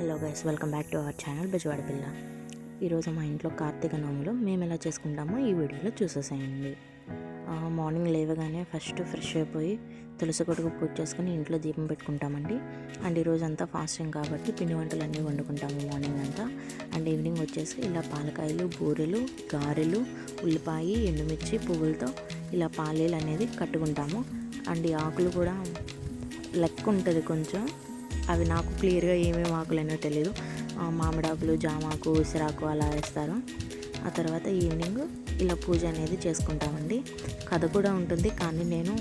Hello guys, welcome back to our channel Bezawada పిల్ల. ఈరోజు మా ఇంట్లో కార్తీక నోములో మేము ఎలా చేసుకుంటామో ఈ వీడియోలో చూసేసేయండి. మార్నింగ్ లేవగానే ఫస్ట్ ఫ్రెష్ అయిపోయి తులసి కొడుకు పూజ చేసుకుని ఇంట్లో దీపం పెట్టుకుంటామండి. అండ్ ఈరోజు అంతా ఫాస్టింగ్ కాబట్టి పిండి వంటలు అన్నీ వండుకుంటాము మార్నింగ్ అంతా. అండ్ ఈవినింగ్ వచ్చేసి ఇలా పాలకాయలు, బూరెలు, గారెలు, ఉల్లిపాయ, ఎండుమిర్చి, పువ్వులతో ఇలా పాలీలు అనేది కట్టుకుంటాము. అండ్ ఈ ఆకులు కూడా లెక్క ఉంటుంది కొంచెం, అవి నాకు క్లియర్గా ఏమేమి ఆకులైనా తెలియదు. మామిడాకులు, జామాకు, ఉసిరాకు అలా వేస్తారు. ఆ తర్వాత ఈవినింగ్ ఇలా పూజ అనేది చేసుకుంటామండి. కథ కూడా ఉంటుంది, కానీ నేను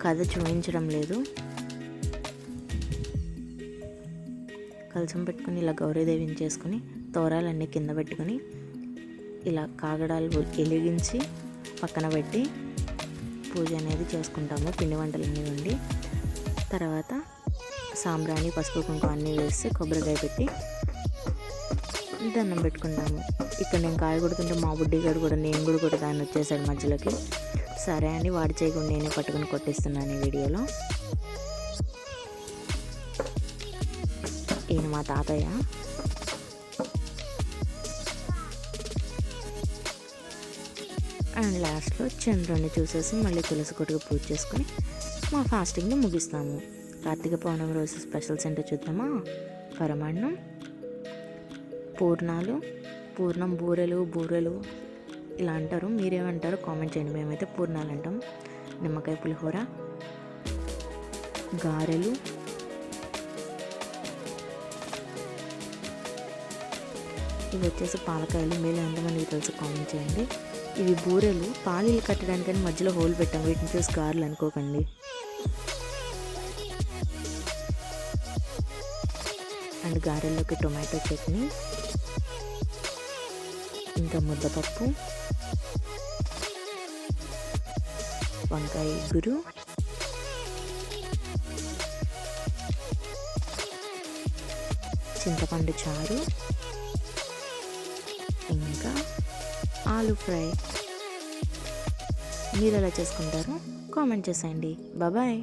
కథ చూపించడం లేదు. కలసం పెట్టుకుని ఇలా గౌరీదేవిని చేసుకుని తోరాలన్నీ కింద పెట్టుకుని ఇలా కాగడాలు వెలిగించి పక్కన పెట్టి పూజ అనేది చేసుకుంటాము. పిండి వంటలన్నీ వండి తర్వాత సాంబ్రాణి, పసుపు, కుంకుమ అన్నీ వేసి కొబ్బరికాయ పెట్టి దండం పెట్టుకుంటాము. ఇక్కడ నేను కాయ కొడుతుంటే మా బుడ్డిగాడు కూడా నేను కూడా కొడతాను వచ్చేసాడు మధ్యలోకి. సరే అని వాడి చేయకుండా నేనే పట్టుకుని కొట్టిస్తున్నాను ఈ వీడియోలో. ఈయన మా తాతయ్య. అండ్ లాస్ట్లో చంద్రుడిని చూసేసి మళ్ళీ తులసి కొట్టుకు పూజ చేసుకుని మా ఫాస్టింగ్ని ముగిస్తాము. కార్తీక పౌర్ణమి రోజు స్పెషల్స్ ఏంటో చూద్దామా? పరమాన్నం, పూర్ణం, బూరెలు ఇలా అంటారు. మీరేమంటారో కామెంట్ చేయండి. మేమైతే పూర్ణాలు అంటాం. నిమ్మకాయ పులిహోర, గారెలు, ఇవి వచ్చేసి పాలకాయలు. మీరు ఎంతమందికి తెలుసు కామెంట్ చేయండి. ఇవి బూరెలు, పాలీలు కట్టడానికని మధ్యలో హోల్ పెట్టాం. వీటిని చూసి గారెలు అనుకోకండి. అండ్ గారెల్లోకి టొమాటో చట్నీ, ఇంకా ముద్దపప్పు, వంకాయ ఇగురు, చింతపండు చారు, ఇంకా ఆలు ఫ్రై. మీరు ఎలా చేసుకుంటారో కామెంట్ చేసేయండి. బాయ్.